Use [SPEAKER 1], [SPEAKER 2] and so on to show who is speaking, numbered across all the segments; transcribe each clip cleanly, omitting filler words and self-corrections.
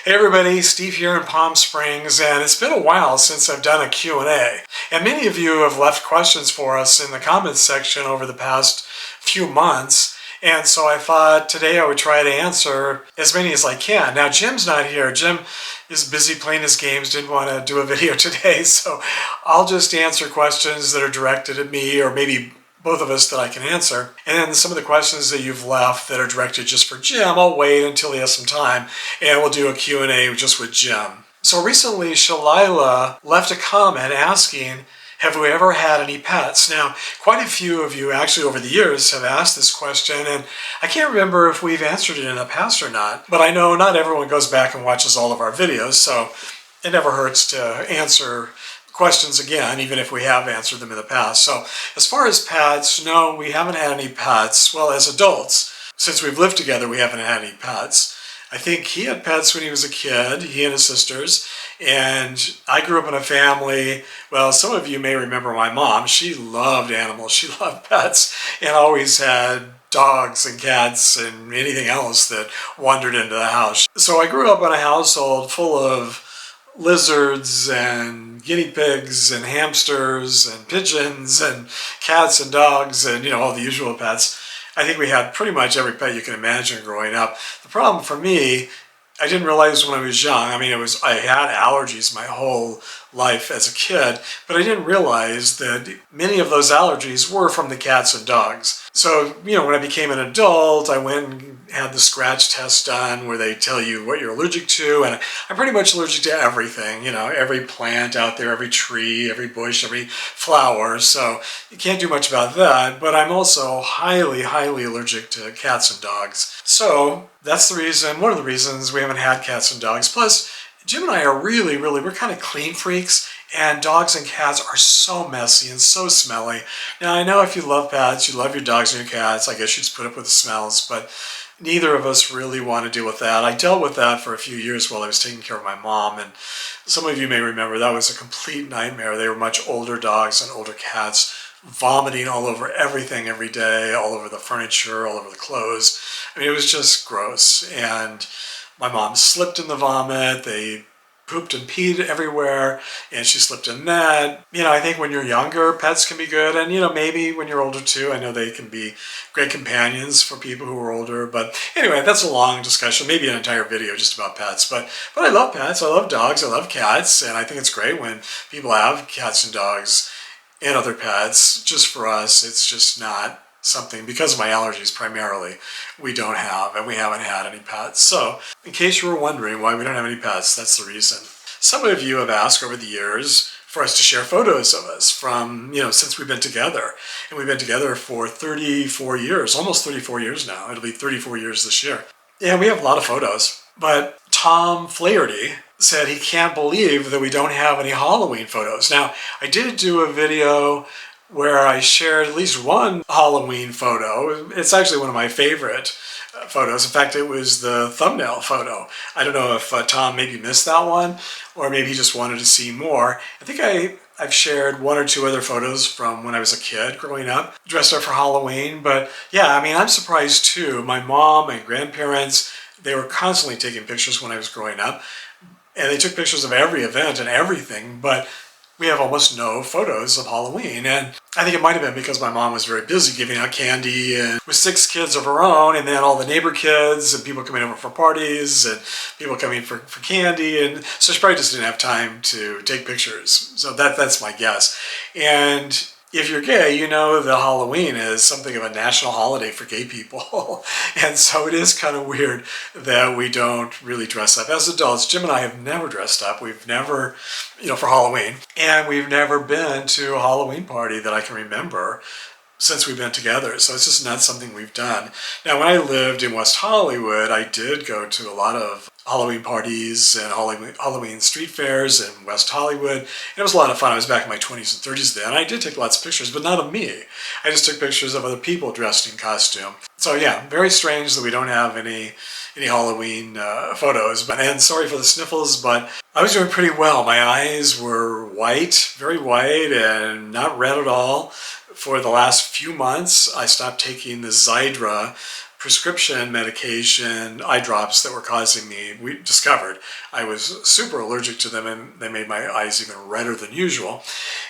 [SPEAKER 1] Hey everybody, Steve here in Palm Springs, and it's been a while since I've done a Q&A. And many of you have left questions for us in the comments section over the past few months, and so I thought today I would try to answer as many as I can. Now Jim's not here. Jim is busy playing his games, didn't want to do a video today, so I'll just answer questions that are directed at me, or maybe both of us, that I can answer. And then some of the questions that you've left that are directed just for Jim, I'll wait until he has some time and we'll do a Q&A just with Jim. So recently Shalila left a comment asking, have we ever had any pets? Now, quite a few of you actually over the years have asked this question, and I can't remember if we've answered it in the past or not, but I know not everyone goes back and watches all of our videos, so it never hurts to answer questions again, even if we have answered them in the past. So as far as pets, no, we haven't had any pets. Well, as adults, since we've lived together, we haven't had any pets. I think he had pets when he was a kid, he and his sisters, and I grew up in a family, well, some of you may remember my mom. She loved animals, she loved pets, and always had dogs and cats and anything else that wandered into the house. So I grew up in a household full of lizards and guinea pigs and hamsters and pigeons and cats and dogs and, all the usual pets. I think we had pretty much every pet you can imagine growing up. The problem for me, I didn't realize when I was young, I had allergies my whole life as a kid, but I didn't realize that many of those allergies were from the cats and dogs. So, when I became an adult, I went and had the scratch test done where they tell you what you're allergic to, and I'm pretty much allergic to everything, every plant out there, every tree, every bush, every flower, so you can't do much about that, but I'm also highly, highly allergic to cats and dogs. So that's one of the reasons we haven't had cats and dogs. Plus, Jim and I are we're kind of clean freaks, and dogs and cats are so messy and so smelly. Now, I know if you love pets, you love your dogs and your cats, I guess you just put up with the smells, but neither of us really want to deal with that. I dealt with that for a few years while I was taking care of my mom, and some of you may remember that was a complete nightmare. They were much older dogs and older cats, vomiting all over everything every day, all over the furniture, all over the clothes. It was just gross, and my mom slipped in the vomit. They pooped and peed everywhere, and she slipped in that. I think when you're younger, pets can be good, and maybe when you're older too. I know they can be great companions for people who are older, but anyway, that's a long discussion, maybe an entire video just about pets. But I love pets, I love dogs, I love cats, and I think it's great when people have cats and dogs and other pets. Just for us, it's just not something, because of my allergies primarily, we don't have, and we haven't had any pets. So in case you were wondering why we don't have any pets, that's the reason. Some of you have asked over the years for us to share photos of us from, since we've been together. And we've been together for 34 years, almost 34 years now. It'll be 34 years this year. And we have a lot of photos. But Tom Flaherty said he can't believe that we don't have any Halloween photos. Now, I did do a video where I shared at least one Halloween photo. It's actually one of my favorite photos. In fact, it was the thumbnail photo. I don't know if Tom maybe missed that one, or maybe he just wanted to see more. I think I've shared one or two other photos from when I was a kid growing up, dressed up for Halloween. But yeah, I'm surprised too. My mom and grandparents, they were constantly taking pictures when I was growing up, and they took pictures of every event and everything, but we have almost no photos of Halloween. And I think it might have been because my mom was very busy giving out candy, and with 6 kids of her own, and then all the neighbor kids and people coming over for parties and people coming for candy, and so she probably just didn't have time to take pictures. So that's my guess. And if you're gay, you know that Halloween is something of a national holiday for gay people. And so it is kind of weird that we don't really dress up. As adults, Jim and I have never dressed up. We've never, for Halloween. And we've never been to a Halloween party that I can remember since we've been together. So it's just not something we've done. Now, when I lived in West Hollywood, I did go to a lot of Halloween parties and Halloween street fairs in West Hollywood. And it was a lot of fun. I was back in my 20s and 30s then. I did take lots of pictures, but not of me. I just took pictures of other people dressed in costume. So yeah, very strange that we don't have any Halloween photos. And sorry for the sniffles, but I was doing pretty well. My eyes were white, very white, and not red at all. For the last few months, I stopped taking the Xiidra prescription medication, eye drops that were causing me, we discovered I was super allergic to them, and they made my eyes even redder than usual.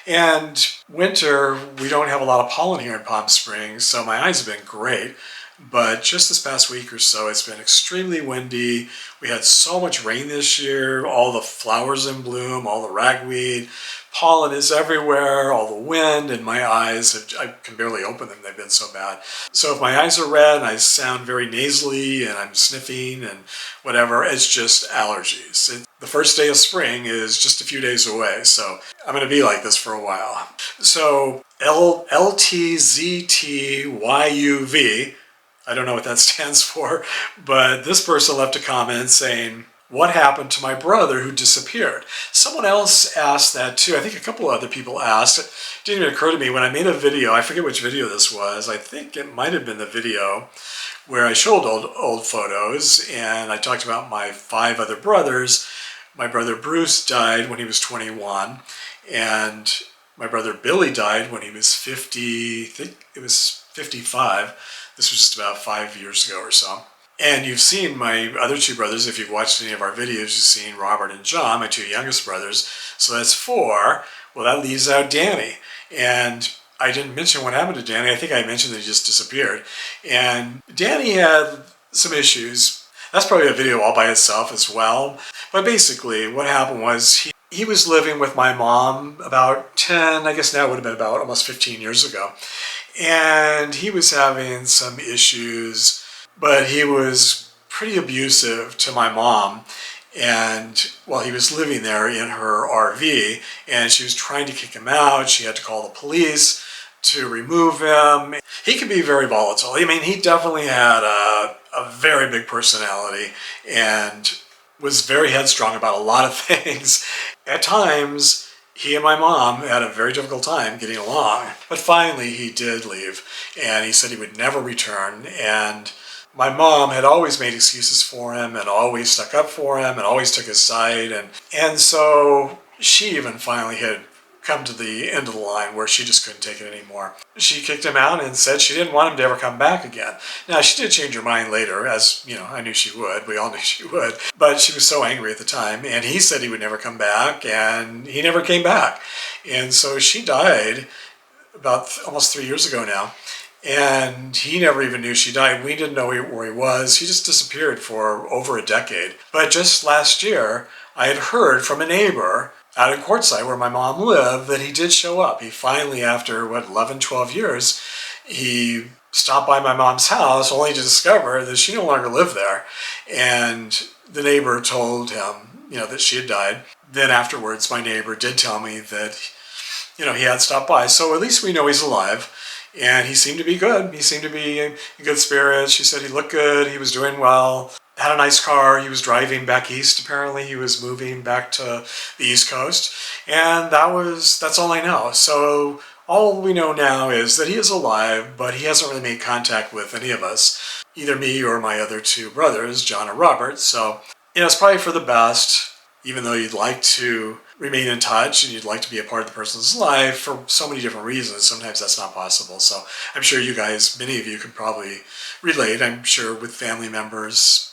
[SPEAKER 1] And winter, we don't have a lot of pollen here in Palm Springs, so my eyes have been great. But just this past week or so, it's been extremely windy. We had so much rain this year, all the flowers in bloom, all the ragweed, pollen is everywhere, all the wind, and my eyes, I can barely open them, they've been so bad. So if my eyes are red and I sound very nasally and I'm sniffing and whatever, it's just allergies. The first day of spring is just a few days away, so I'm going to be like this for a while. So LTZTYUV, I don't know what that stands for, but this person left a comment saying, "What happened to my brother who disappeared?" Someone else asked that too. I think a couple other people asked. It didn't even occur to me when I made a video. I forget which video this was. I think it might have been the video where I showed old photos and I talked about my 5 other brothers. My brother Bruce died when he was 21, and my brother Billy died when he was 50, I think it was 55. This was just about 5 years ago or so. And you've seen my other 2 brothers. If you've watched any of our videos, you've seen Robert and John, my 2 youngest brothers. So that's 4. Well, that leaves out Danny. And I didn't mention what happened to Danny. I think I mentioned that he just disappeared. And Danny had some issues. That's probably a video all by itself as well. But basically, what happened was he was living with my mom about 10, I guess now it would have been about almost 15 years ago. And he was having some issues, but he was pretty abusive to my mom. And while he was living there in her RV, and she was trying to kick him out, she had to call the police to remove him. He could be very volatile. I mean, he definitely had a very big personality and was very headstrong about a lot of things. At times, he and my mom had a very difficult time getting along. But finally, he did leave, and he said he would never return. And my mom had always made excuses for him and always stuck up for him and always took his side. And so she even finally had come to the end of the line where she just couldn't take it anymore. She kicked him out and said she didn't want him to ever come back again. Now, she did change her mind later, as, you know, I knew she would. We all knew she would. But she was so angry at the time, and he said he would never come back, and he never came back. And so she died about almost 3 years ago now, and he never even knew she died. We didn't know where he was. He just disappeared for over a decade. But just last year, I had heard from a neighbor out in Quartzsite, where my mom lived, that he did show up. He finally, after, 11, 12 years, he stopped by my mom's house only to discover that she no longer lived there. And the neighbor told him, that she had died. Then afterwards, my neighbor did tell me that, he had stopped by. So at least we know he's alive. And he seemed to be good. He seemed to be in good spirits. She said he looked good. He was doing well. Had a nice car. He was driving back east, apparently. He was moving back to the East Coast. And that's all I know. So all we know now is that he is alive, but he hasn't really made contact with any of us, either me or my other 2 brothers, John or Robert. So, it's probably for the best, even though you'd like to remain in touch and you'd like to be a part of the person's life for so many different reasons. Sometimes that's not possible. So I'm sure you guys, many of you could probably relate. I'm sure with family members,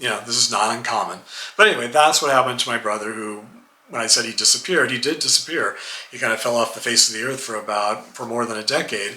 [SPEAKER 1] this is not uncommon. But anyway, that's what happened to my brother, who, when I said he disappeared, he did disappear. He kind of fell off the face of the earth for more than a decade.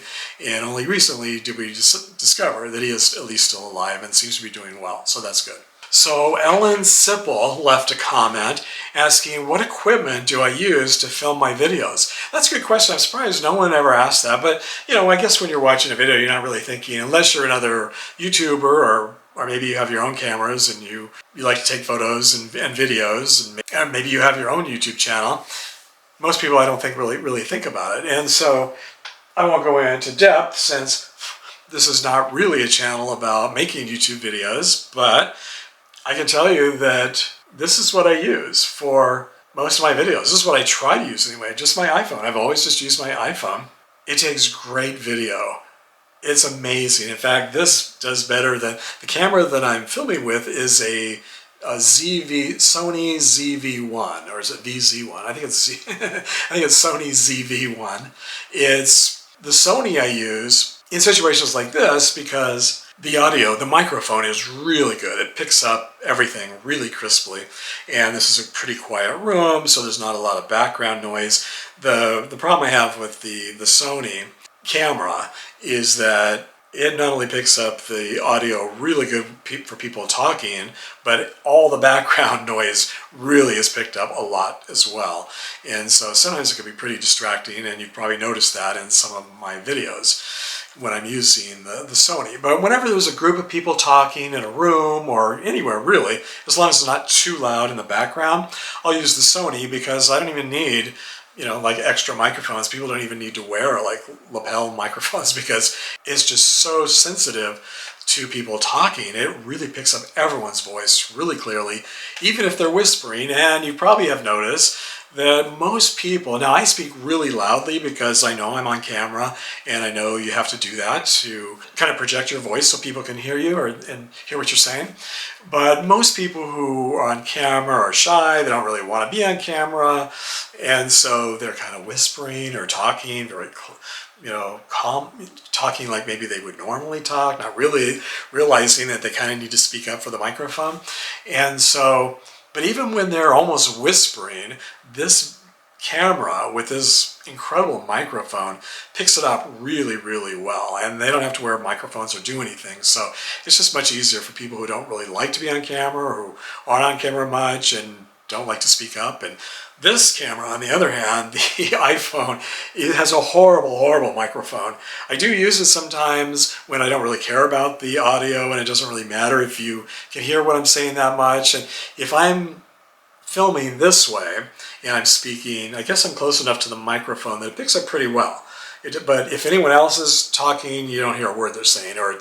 [SPEAKER 1] And only recently did we discover that he is at least still alive and seems to be doing well. So that's good. So Ellen Sipple left a comment asking, what equipment do I use to film my videos? That's a good question. I'm surprised no one ever asked that. But, I guess when you're watching a video, you're not really thinking, unless you're another YouTuber or maybe you have your own cameras and you like to take photos and videos, and maybe you have your own YouTube channel. Most people, I don't think, really think about it. And so I won't go into depth, since this is not really a channel about making YouTube videos, but I can tell you that this is what I use for most of my videos. This is what I try to use anyway, just my iPhone. I've always just used my iPhone. It takes great video. It's amazing. In fact, this does better than the camera that I'm filming with is a Sony ZV-1, or is it VZ-1? I think it's Sony ZV-1. It's the Sony I use in situations like this because The audio, the microphone is really good. It picks up everything really crisply. And this is a pretty quiet room, so there's not a lot of background noise. The problem I have with the Sony camera is that it not only picks up the audio really good for people talking, but all the background noise really is picked up a lot as well. And so sometimes it can be pretty distracting, and you've probably noticed that in some of my videos when I'm using the Sony. But whenever there's a group of people talking in a room or anywhere really, as long as it's not too loud in the background, I'll use the Sony because I don't even need like extra microphones. People don't even need to wear like lapel microphones because it's just so sensitive to people talking. It really picks up everyone's voice really clearly, even if they're whispering. And you probably have noticed that most people, now I speak really loudly because I know I'm on camera and I know you have to do that to kind of project your voice so people can hear you and hear what you're saying. But most people who are on camera are shy, they don't really want to be on camera, and so they're kind of whispering or talking very calm, talking like maybe they would normally talk, not really realizing that they kind of need to speak up for the microphone. And so, but even when they're almost whispering, this camera with this incredible microphone picks it up really, really well. And they don't have to wear microphones or do anything. So it's just much easier for people who don't really like to be on camera or who aren't on camera much and don't like to speak up. And this camera, on the other hand, the iPhone, it has a horrible, horrible microphone. I do use it sometimes when I don't really care about the audio and it doesn't really matter if you can hear what I'm saying that much. And if I'm filming this way and I'm speaking, I guess I'm close enough to the microphone that it picks up pretty well. But if anyone else is talking, you don't hear a word they're saying, or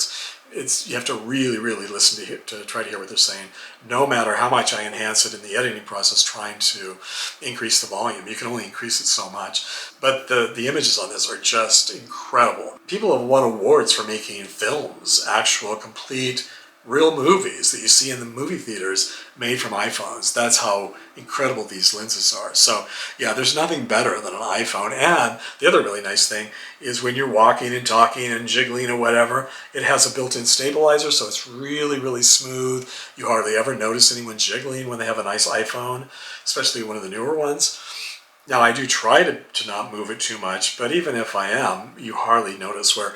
[SPEAKER 1] you have to really, really listen to try to hear what they're saying, no matter how much I enhance it in the editing process trying to increase the volume. You can only increase it so much. But the images on this are just incredible. People have won awards for making films, actual, complete, real movies that you see in the movie theaters made from iPhones. That's how incredible these lenses are. So yeah, there's nothing better than an iPhone. And the other really nice thing is when you're walking and talking and jiggling or whatever, it has a built-in stabilizer, so it's really, really smooth. You hardly ever notice anyone jiggling when they have a nice iPhone, especially one of the newer ones. Now, I do try to not move it too much, but even if I am, you hardly notice, where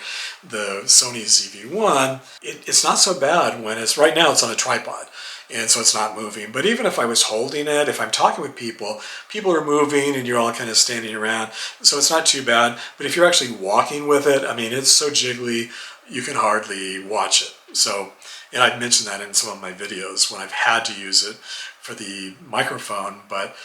[SPEAKER 1] the Sony ZV-1, it's not so bad when right now it's on a tripod, and so it's not moving. But even if I was holding it, if I'm talking with people, people are moving and you're all kind of standing around, so it's not too bad. But if you're actually walking with it, I mean, it's so jiggly, you can hardly watch it. So, and I've mentioned that in some of my videos when I've had to use it for the microphone, but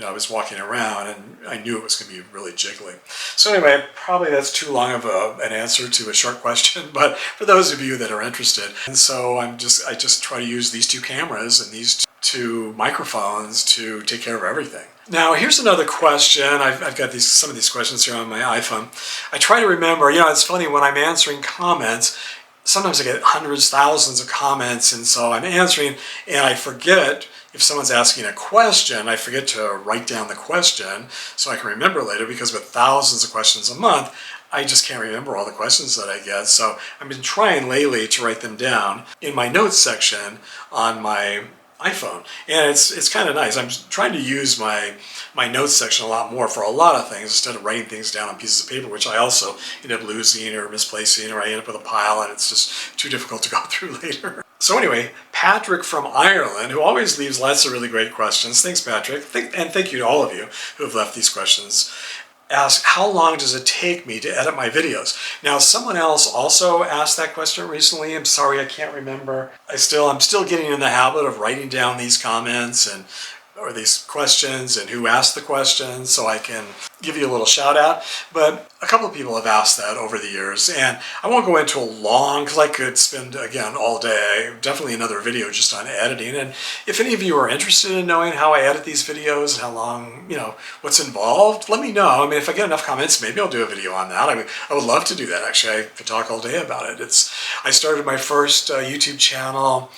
[SPEAKER 1] I was walking around and I knew it was going to be really jiggly. So anyway, probably that's too long of an answer to a short question, but for those of you that are interested. And so I just try to use these two cameras and these two microphones to take care of everything. Now, here's another question. I've got some of these questions here on my iPhone. I try to remember, it's funny when I'm answering comments, sometimes I get hundreds, thousands of comments, and so I'm answering and I forget. If someone's asking a question, I forget to write down the question so I can remember later, because with thousands of questions a month, I just can't remember all the questions that I get. So I've been trying lately to write them down in my notes section on my iPhone. And it's kind of nice. I'm trying to use my notes section a lot more for a lot of things instead of writing things down on pieces of paper, which I also end up losing or misplacing, or I end up with a pile and it's just too difficult to go through later. So anyway, Patrick from Ireland, who always leaves lots of really great questions. Thanks, Patrick. And thank you to all of you who have left these questions. Asked, how long does it take me to edit my videos? Now, someone else also asked that question recently. I'm sorry, I can't remember. I'm still getting in the habit of writing down these comments or these questions and who asked the questions so I can give you a little shout out. But a couple of people have asked that over the years, and I won't go into a long, because I could spend, again, all day, definitely another video just on editing. And if any of you are interested in knowing how I edit these videos and how long, what's involved, let me know. I mean, if I get enough comments, maybe I'll do a video on that. I would love to do that, actually. I could talk all day about it. I started my first YouTube channel,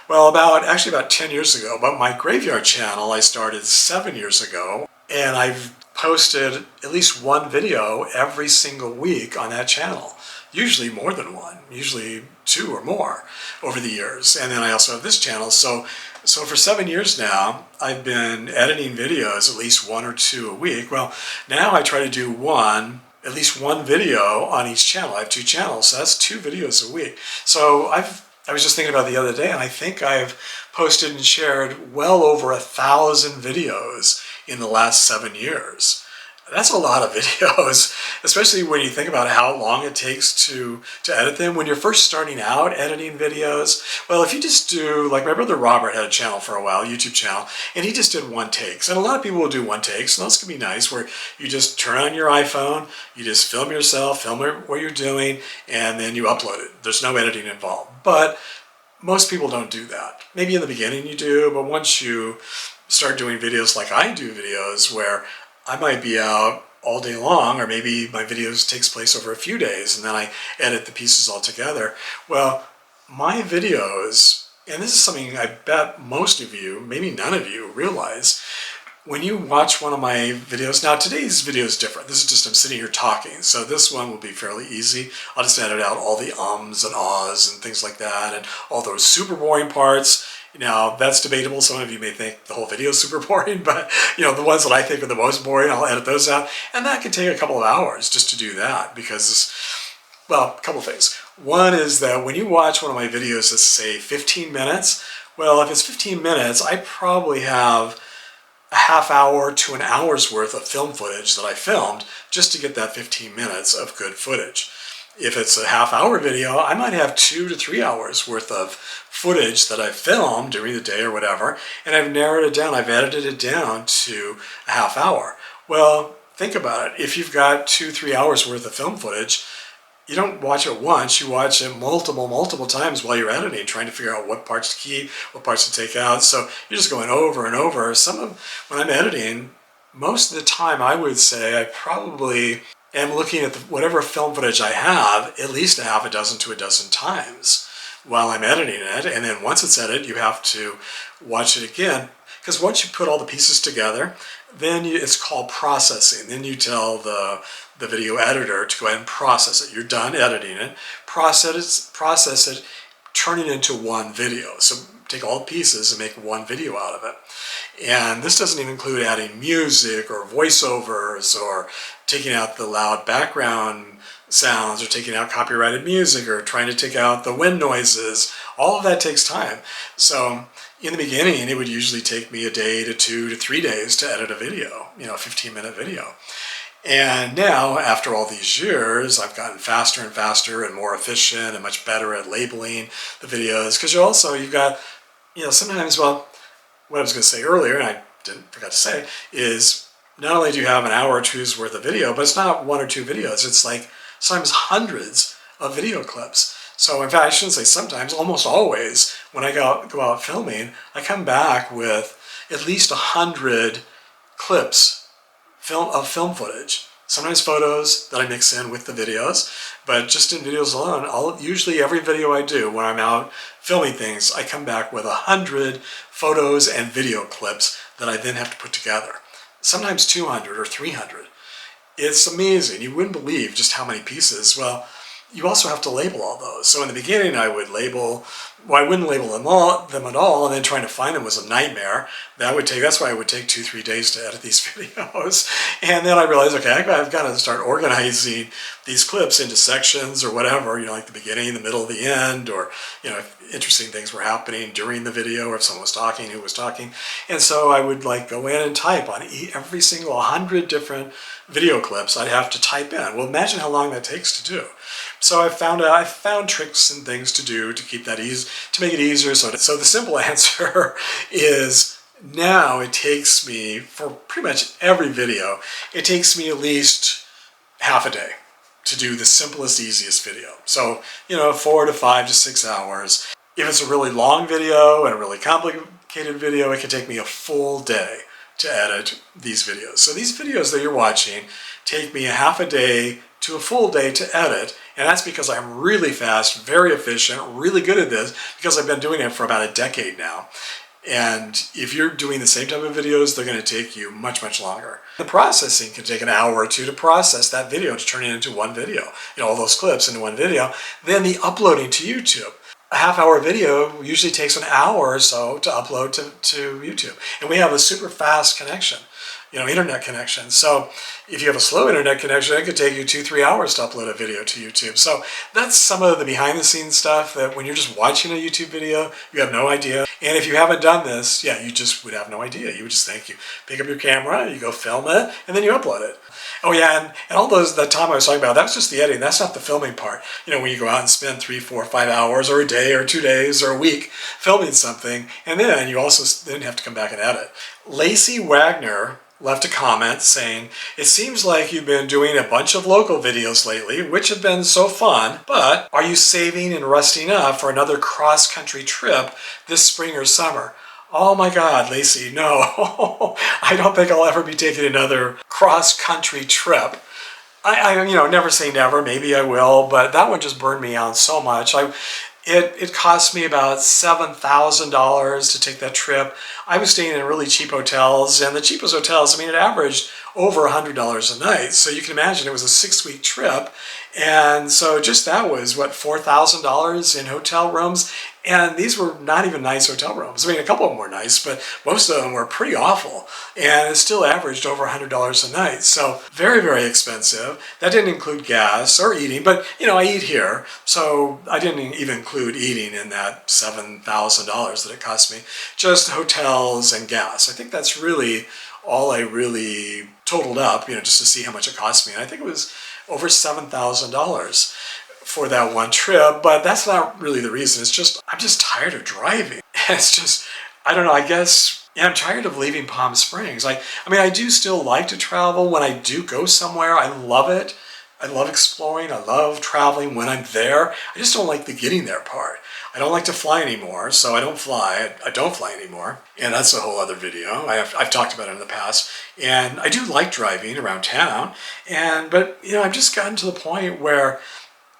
[SPEAKER 1] well, about 10 years ago, but my Graveyard channel I started 7 years ago, and I've posted at least one video every single week on that channel usually more than one, usually two or more over the years. And then I also have this channel. So for 7 years now, I've been editing videos, at least one or two a week. Well, now I try to do at least one video on each channel. I have two channels, so that's 2 videos a week. So I was just thinking about the other day, and I think I've posted and shared well over 1,000 videos in the last 7 years. That's a lot of videos, especially when you think about how long it takes to edit them. When you're first starting out editing videos, well, if you just do, like my brother Robert had a channel for a while, YouTube channel, and he just did one takes. And a lot of people will do one takes, and those can be nice, where you just turn on your iPhone, you just film yourself, film what you're doing, and then you upload it. There's no editing involved. But most people don't do that. Maybe in the beginning you do, but once you start doing videos like I do videos, where I might be out all day long, or maybe my videos takes place over a few days and then I edit the pieces all together. Well, my videos, and this is something I bet most of you, maybe none of you, realize, when you watch one of my videos, now today's video is different. This is just I'm sitting here talking, so this one will be fairly easy. I'll just edit out all the ums and ahs and things like that, and all those super boring parts. Now, that's debatable. Some of you may think the whole video is super boring, but the ones that I think are the most boring, I'll edit those out. And that can take a couple of hours just to do that because, well, a couple of things. One is that when you watch one of my videos that's, say, 15 minutes, well, if it's 15 minutes, I probably have a half hour to an hour's worth of film footage that I filmed just to get that 15 minutes of good footage. If it's a half-hour video, I might have 2 to 3 hours worth of footage that I filmed during the day or whatever, and I've narrowed it down, I've edited it down to a half hour. Well, think about it. If you've got 2-3 hours worth of film footage, you don't watch it once, you watch it multiple times while you're editing, trying to figure out what parts to keep, what parts to take out. So you're just going over and over. When I'm editing, most of the time I would say I probably am looking at whatever film footage I have at least a half a dozen to a dozen times while I'm editing it. And then once it's edited, you have to watch it again. Because once you put all the pieces together, then it's called processing. Then you tell the video editor to go ahead and process it. You're done editing it, process it, turn it into one video. So take all the pieces and make one video out of it. And this doesn't even include adding music or voiceovers or taking out the loud background sounds or taking out copyrighted music or trying to take out the wind noises. All of that takes time. So in the beginning, it would usually take me a day to 2 to 3 days to edit a video, a 15-minute video. And now, after all these years, I've gotten faster and faster and more efficient and much better at labeling the videos. Because you've got, sometimes, well, what I was going to say earlier, and I forgot to say, is not only do you have an hour or two's worth of video, but it's not 1 or 2 videos. It's like sometimes hundreds of video clips. So in fact, I shouldn't say sometimes, almost always, when I go out filming, I come back with at least 100 clips of film footage. Sometimes photos that I mix in with the videos, but just in videos alone, usually every video I do when I'm out filming things, I come back with 100 photos and video clips that I then have to put together. Sometimes 200 or 300. It's amazing. You wouldn't believe just how many pieces. Well, you also have to label all those. So in the beginning, I wouldn't label them at all, and then trying to find them was a nightmare. That's why it would take 2-3 days to edit these videos. And then I realized, okay, I've got to start organizing these clips into sections or whatever, like the beginning, the middle, the end, or, if interesting things were happening during the video, or if someone was talking, who was talking. And so I would go in and type on every single 100 different video clips I'd have to type in. Well, imagine how long that takes to do. So I found tricks and things to do to keep that easy, to make it easier. So the simple answer is now it takes me, for pretty much every video, it takes me at least half a day to do the simplest, easiest video. So, 4 to 5 to 6 hours. If it's a really long video and a really complicated video, it can take me a full day to edit these videos. So these videos that you're watching take me a half a day to a full day to edit, and that's because I'm really fast, very efficient, really good at this, because I've been doing it for about a decade now. And if you're doing the same type of videos, they're going to take you much, much longer. The processing can take an hour or two to process that video to turn it into one video, all those clips into one video. Then the uploading to YouTube. A half-hour video usually takes an hour or so to upload to YouTube. And we have a super fast connection, internet connection. So if you have a slow internet connection, it could take you 2-3 hours to upload a video to YouTube. So that's some of the behind-the-scenes stuff that when you're just watching a YouTube video, you have no idea. And if you haven't done this, you just would have no idea. You would just think you pick up your camera, you go film it, and then you upload it. Oh yeah, and all that time I was talking about, that was just the editing. That's not the filming part. When you go out and spend 3, 4, 5 hours or a day or 2 days or a week filming something, and then you also then have to come back and edit. Lacey Wagner left a comment saying, "It seems like you've been doing a bunch of local videos lately, which have been so fun, but are you saving and resting up for another cross-country trip this spring or summer?" Oh my God, Lacey, no. I don't think I'll ever be taking another cross-country trip. I never say never, maybe I will, but that one just burned me out so much. It cost me about $7,000 to take that trip. I was staying in really cheap hotels, and the cheapest hotels, it averaged over $100 a night. So you can imagine it was a 6-week trip. And so just that was, $4,000 in hotel rooms. And these were not even nice hotel rooms. A couple of them were nice, but most of them were pretty awful. And it still averaged over $100 a night. So very, very expensive. That didn't include gas or eating, but I eat here. So I didn't even include eating in that $7,000 that it cost me. Just hotels and gas. I think that's really all I really totaled up, just to see how much it cost me. And I think it was over $7,000 for that one trip, but that's not really the reason. It's just, I'm just tired of driving. It's just, I don't know, I guess, I'm tired of leaving Palm Springs. I do still like to travel. When I do go somewhere, I love it. I love exploring. I love traveling when I'm there. I just don't like the getting there part. I don't like to fly anymore, so I don't fly. I don't fly anymore. And that's a whole other video. I've talked about it in the past. And I do like driving around town. But I've just gotten to the point where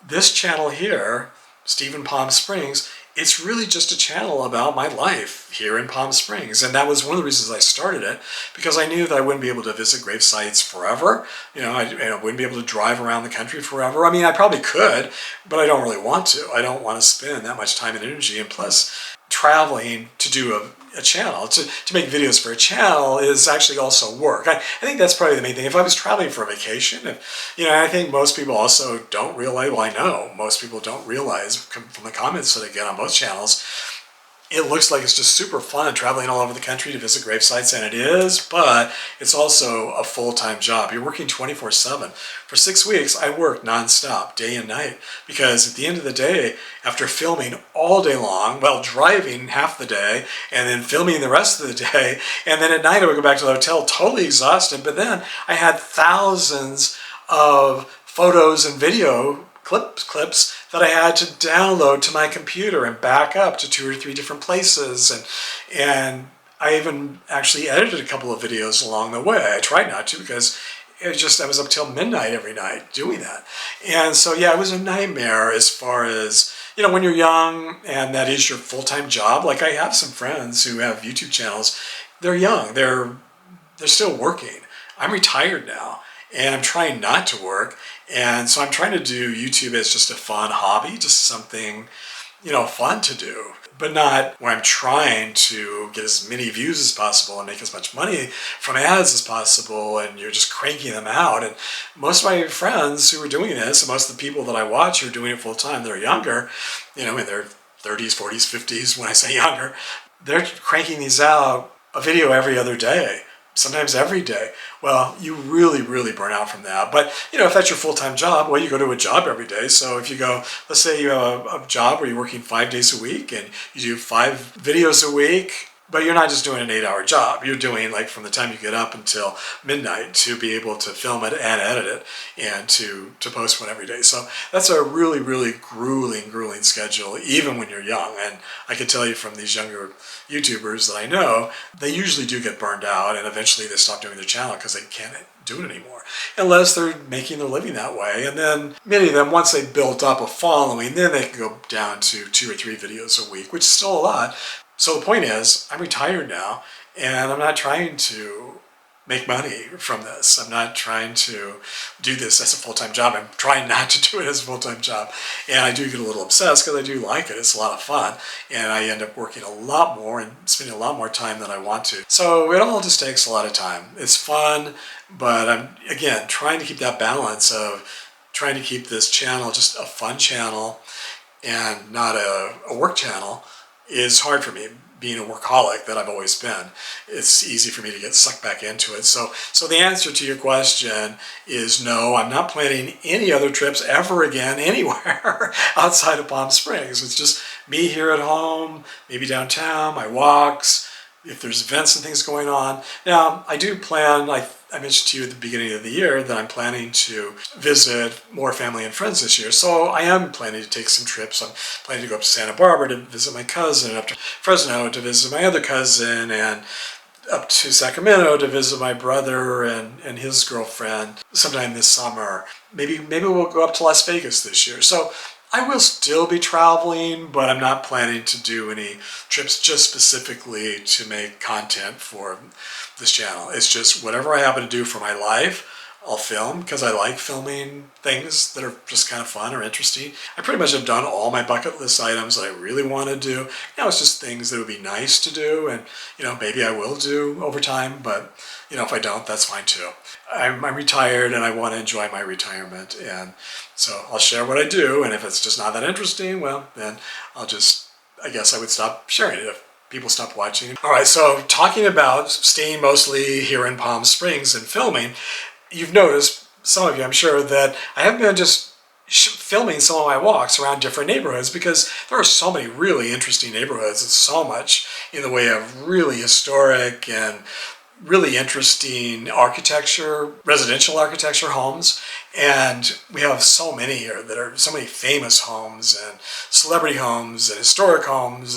[SPEAKER 1] this channel here, Stephen Palm Springs, it's really just a channel about my life here in Palm Springs. And that was one of the reasons I started it, because I knew that I wouldn't be able to visit grave sites forever. I wouldn't be able to drive around the country forever. I probably could, but I don't really want to. I don't want to spend that much time and energy. And plus, traveling to do a channel, to make videos for a channel is actually also work. I think that's probably the main thing. If I was traveling for a vacation, I think most people also don't realize, well, I know most people don't realize from the comments that I get on both channels, it looks like it's just super fun traveling all over the country to visit grave sites, and it is, but it's also a full-time job. You're working 24/7. For 6 weeks, I worked nonstop, day and night, because at the end of the day, after filming all day long, driving half the day, and then filming the rest of the day, and then at night I would go back to the hotel totally exhausted, but then I had thousands of photos and video clips that I had to download to my computer and back up to 2 or 3 different places, and I even actually edited a couple of videos along the way. I tried not to, because I was up till midnight every night doing that. And so it was a nightmare as far as, when you're young and that is your full-time job. Like, I have some friends who have YouTube channels. They're young, they're still working. I'm retired now, and I'm trying not to work. And so I'm trying to do YouTube as just a fun hobby, just something, fun to do, but not where I'm trying to get as many views as possible and make as much money from ads as possible, and you're just cranking them out. And most of my friends who are doing this, and most of the people that I watch who are doing it full time, they're younger, in their 30s, 40s, 50s. When I say younger, they're cranking these out, a video every other day, sometimes every day. Well, you really, really burn out from that. But, if that's your full-time job, you go to a job every day. So if you go, let's say you have a job where you're working 5 days a week and you do 5 videos a week, but you're not just doing an 8-hour job. You're doing, from the time you get up until midnight to be able to film it and edit it and to post one every day. So that's a really, really grueling schedule, even when you're young. And I can tell you from these younger YouTubers that I know, they usually do get burned out, and eventually they stop doing their channel because they can't do it anymore, unless they're making their living that way. And then many of them, once they built up a following, then they can go down to 2 or 3 videos a week, which is still a lot. So the point is, I'm retired now, and I'm not trying to make money from this. I'm not trying to do this as a full-time job. I'm trying not to do it as a full-time job. And I do get a little obsessed because I do like it. It's a lot of fun. And I end up working a lot more and spending a lot more time than I want to. So it all just takes a lot of time. It's fun, but I'm, again, trying to keep that balance of trying to keep this channel just a fun channel and not a work channel is hard for me. Being a workaholic that I've always been, it's easy for me to get sucked back into it. So the answer to your question is no, I'm not planning any other trips ever again anywhere outside of Palm Springs. It's just me here at home, maybe downtown, my walks, if there's events and things going on. Now, I do plan, I mentioned to you at the beginning of the year that I'm planning to visit more family and friends this year. So I am planning to take some trips. I'm planning to go up to Santa Barbara to visit my cousin, up to Fresno to visit my other cousin, and up to Sacramento to visit my brother and his girlfriend sometime this summer. Maybe we'll go up to Las Vegas this year. So I will still be traveling, but I'm not planning to do any trips just specifically to make content for this channel. It's just whatever I happen to do for my life, I'll film because I like filming things that are just kind of fun or interesting. I pretty much have done all my bucket list items that I really want to do. Now it's just things that would be nice to do, and maybe I will do over time, but if I don't, that's fine too. I'm retired and I want to enjoy my retirement, and so I'll share what I do, and if it's just not that interesting, well, then I guess I would stop sharing it if people stop watching. All right, so talking about staying mostly here in Palm Springs and filming, you've noticed, some of you I'm sure, that I haven't been just filming some of my walks around different neighborhoods because there are so many really interesting neighborhoods. It's so much in the way of really historic and really interesting architecture, residential architecture homes. And we have so many here that are so many famous homes and celebrity homes and historic homes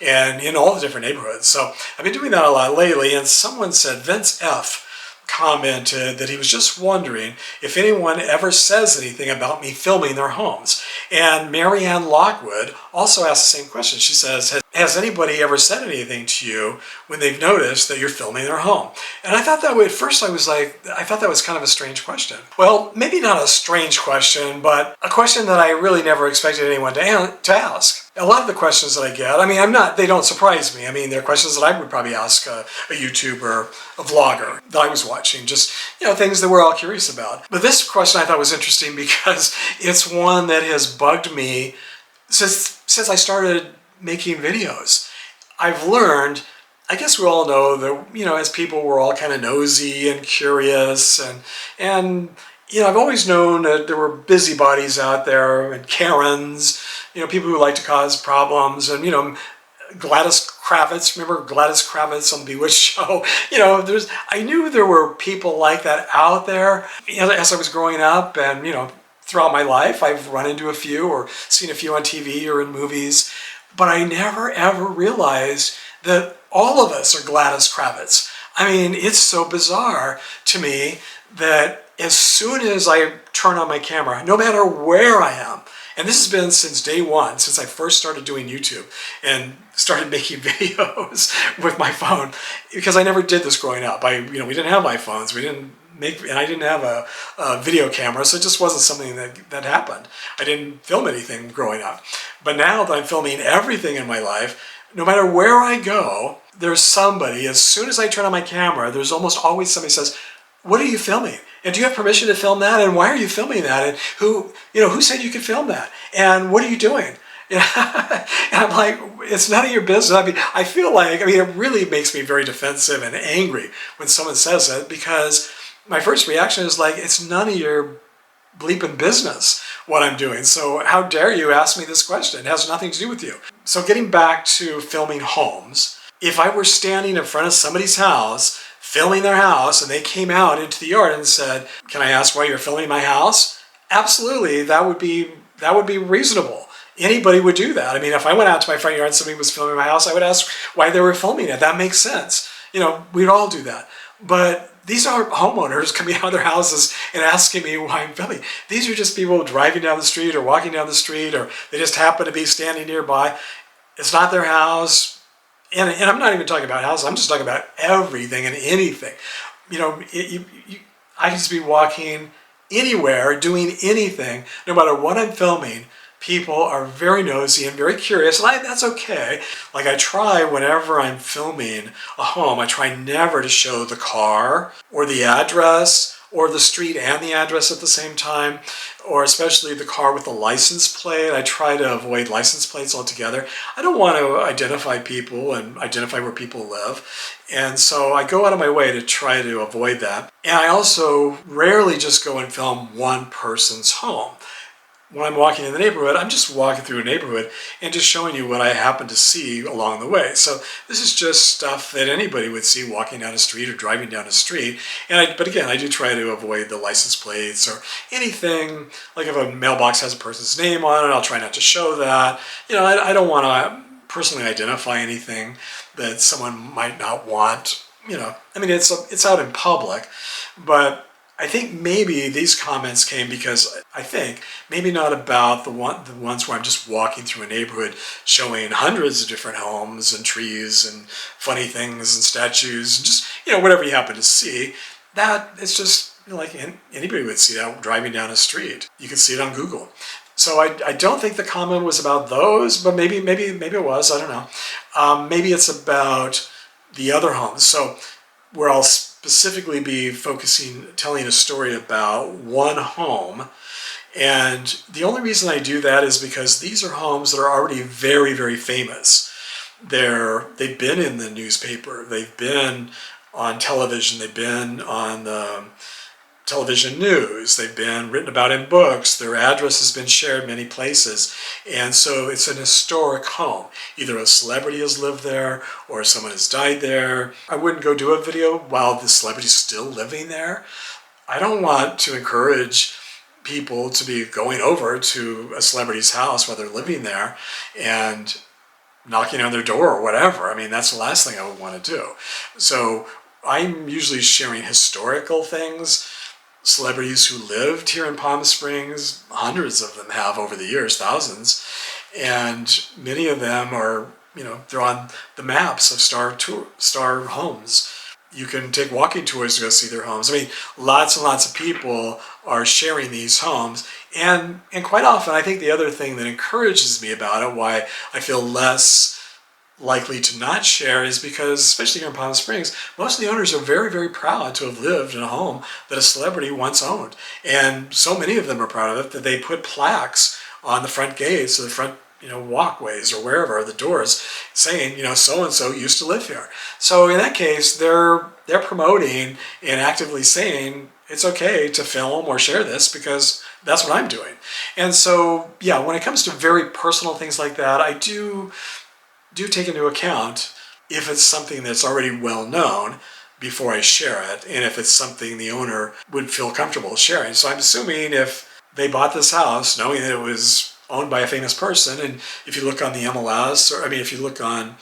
[SPEAKER 1] and in all the different neighborhoods. So I've been doing that a lot lately, and someone said, Vince F. commented that he was just wondering if anyone ever says anything about me filming their homes. And Marianne Lockwood also asked the same question. She says, has anybody ever said anything to you when they've noticed that you're filming their home? And I thought that way, at first I thought that was kind of a strange question. Well, maybe not a strange question, but a question that I really never expected anyone to ask. A lot of the questions that I get, they don't surprise me. They're questions that I would probably ask a YouTuber, a vlogger that I was watching, just, things that we're all curious about. But this question I thought was interesting because it's one that has bugged me since I started making videos. I've learned, I guess we all know that, as people, we're all kind of nosy and curious, and I've always known that there were busybodies out there and Karens, people who like to cause problems, and Gladys Kravitz, remember Gladys Kravitz on the Bewitched show? I knew there were people like that out there. As I was growing up and, throughout my life, I've run into a few or seen a few on TV or in movies, but I never ever realized that all of us are Gladys Kravitz. It's so bizarre to me that as soon as I turn on my camera, no matter where I am, and this has been since day one, since I first started doing YouTube and started making videos with my phone, because I never did this growing up. We didn't have iPhones, and I didn't have a video camera, so it just wasn't something that happened. I didn't film anything growing up. But now that I'm filming everything in my life, no matter where I go, there's somebody, as soon as I turn on my camera, there's almost always somebody says, what are you filming? And do you have permission to film that? And why are you filming that? And who said you could film that? And what are you doing? And I'm like, it's none of your business. I feel like, it really makes me very defensive and angry when someone says it, because my first reaction is like, it's none of your bleeping business what I'm doing. So how dare you ask me this question? It has nothing to do with you. So getting back to filming homes, if I were standing in front of somebody's house, filming their house, and they came out into the yard and said, can I ask why you're filming my house? Absolutely, that would be reasonable. Anybody would do that. If I went out to my front yard and somebody was filming my house, I would ask why they were filming it. That makes sense. We'd all do that. But these aren't homeowners coming out of their houses and asking me why I'm filming. These are just people driving down the street or walking down the street, or they just happen to be standing nearby. It's not their house. And I'm not even talking about houses. I'm just talking about everything and anything. You know, I can just be walking anywhere, doing anything, no matter what I'm filming. People are very nosy and very curious, and that's okay. Like I try whenever I'm filming a home, I try never to show the car or the address or the street and the address at the same time, or especially the car with the license plate. I try to avoid license plates altogether. I don't want to identify people and identify where people live. And so I go out of my way to try to avoid that. And I also rarely just go and film one person's home. When I'm walking in the neighborhood, I'm just walking through a neighborhood and just showing you what I happen to see along the way. So this is just stuff that anybody would see walking down a street or driving down a street. But again, I do try to avoid the license plates or anything. Like if a mailbox has a person's name on it, I'll try not to show that. You know, I don't want to personally identify anything that someone might not want. You know, I mean, it's out in public, but I think maybe these comments came because I think maybe not about the ones where I'm just walking through a neighborhood showing hundreds of different homes and trees and funny things and statues and just, you know, whatever you happen to see. That it's just, you know, like anybody would see that driving down a street. You can see it on Google. So I don't think the comment was about those, but maybe it was. I don't know. Maybe it's about the other homes. So where I'll specifically be telling a story about one home. And the only reason I do that is because these are homes that are already very, very famous. They've been in the newspaper, they've been on television, they've been on the television news, they've been written about in books, their address has been shared many places, and so it's an historic home. Either a celebrity has lived there or someone has died there. I wouldn't go do a video while the celebrity's still living there. I don't want to encourage people to be going over to a celebrity's house while they're living there and knocking on their door or whatever. I mean, that's the last thing I would want to do. So I'm usually sharing historical things. Celebrities who lived here in Palm Springs, hundreds of them have over the years, thousands, and many of them are, you know, they're on the maps of star homes. You can take walking tours to go see their homes. I mean, lots and lots of people are sharing these homes, and quite often I think the other thing that encourages me about it, why I feel less likely to not share, is because, especially here in Palm Springs, most of the owners are very, very proud to have lived in a home that a celebrity once owned. And so many of them are proud of it that they put plaques on the front gates or the front, you know, walkways or wherever, the doors, saying, you know, so-and-so used to live here. So in that case, they're promoting and actively saying it's okay to film or share this because that's what I'm doing. And so, yeah, when it comes to very personal things like that, I do take into account if it's something that's already well known before I share it, and if it's something the owner would feel comfortable sharing. So I'm assuming if they bought this house knowing that it was owned by a famous person, and if you look on the MLS, or I mean, if you look on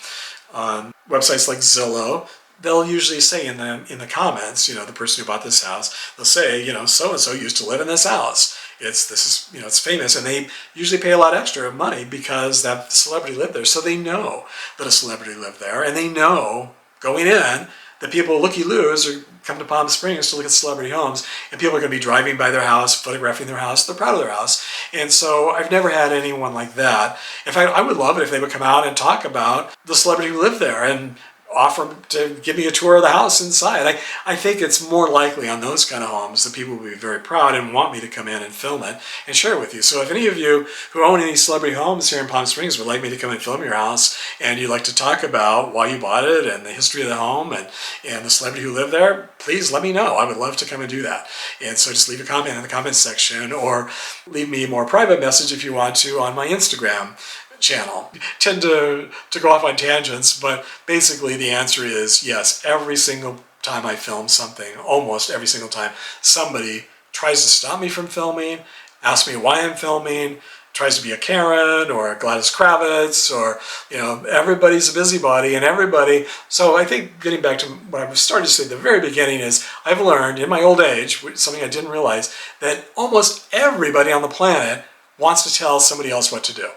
[SPEAKER 1] websites like Zillow, they'll usually say in the comments, you know, the person who bought this house, they'll say, you know, so and so used to live in this house. It's famous, and they usually pay a lot extra money because that celebrity lived there. So they know that a celebrity lived there, and they know going in that people looky-loos are come to Palm Springs to look at celebrity homes, and people are going to be driving by their house, photographing their house. They're proud of their house. And so I've never had anyone like that. In fact, I would love it if they would come out and talk about the celebrity who lived there and offer to give me a tour of the house inside. I think it's more likely on those kind of homes that people will be very proud and want me to come in and film it and share it with you. So if any of you who own any celebrity homes here in Palm Springs would like me to come and film your house, and you'd like to talk about why you bought it and the history of the home and the celebrity who lived there, please let me know. I would love to come and do that. And so just leave a comment in the comments section, or leave me a more private message if you want to on my Instagram channel. I tend to go off on tangents, but basically the answer is yes. Every single time I film something, almost every single time, somebody tries to stop me from filming, asks me why I'm filming, tries to be a Karen or a Gladys Kravitz, or, you know, everybody's a busybody and everybody. So I think getting back to what I was starting to say at the very beginning is I've learned in my old age, something I didn't realize, that almost everybody on the planet wants to tell somebody else what to do.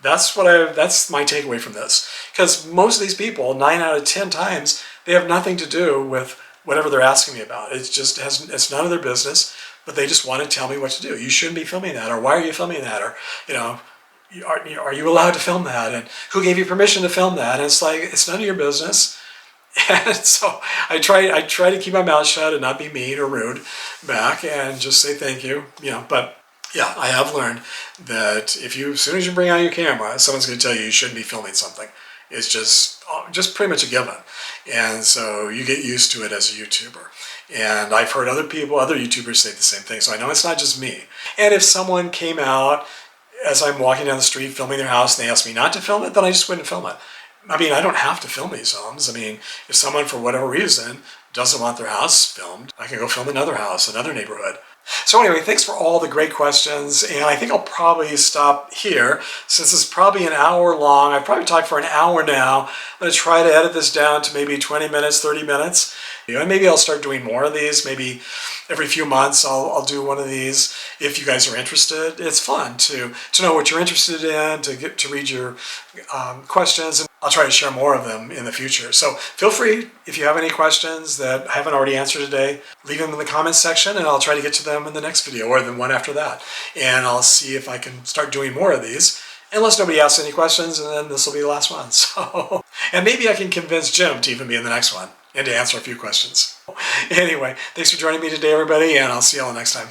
[SPEAKER 1] That's my takeaway from this. Because most of these people, 9 out of 10 times, they have nothing to do with whatever they're asking me about. It's none of their business, but they just want to tell me what to do. You shouldn't be filming that, or why are you filming that, or are you allowed to film that, and who gave you permission to film that? And it's like, it's none of your business. And so I try to keep my mouth shut and not be mean or rude back, and just say thank you. But yeah, I have learned that as soon as you bring out your camera, someone's going to tell you shouldn't be filming something. It's just pretty much a given. And so you get used to it as a YouTuber. And I've heard other YouTubers say the same thing. So I know it's not just me. And if someone came out as I'm walking down the street filming their house and they asked me not to film it, then I just wouldn't film it. I mean, I don't have to film these homes. I mean, if someone, for whatever reason, doesn't want their house filmed, I can go film another house, another neighborhood. So anyway, thanks for all the great questions, and I think I'll probably stop here since it's probably an hour long. I've probably talked for an hour now. I'm going to try to edit this down to maybe 20 minutes, 30 minutes. And maybe I'll start doing more of these. Maybe every few months I'll do one of these if you guys are interested. It's fun to know what you're interested in, to read your questions, and I'll try to share more of them in the future. So feel free, if you have any questions that I haven't already answered today, leave them in the comments section and I'll try to get to them in the next video or the one after that. And I'll see if I can start doing more of these, unless nobody asks any questions, and then this will be the last one. So, and maybe I can convince Jim to even be in the next one and to answer a few questions. Anyway, thanks for joining me today, everybody, and I'll see you all next time.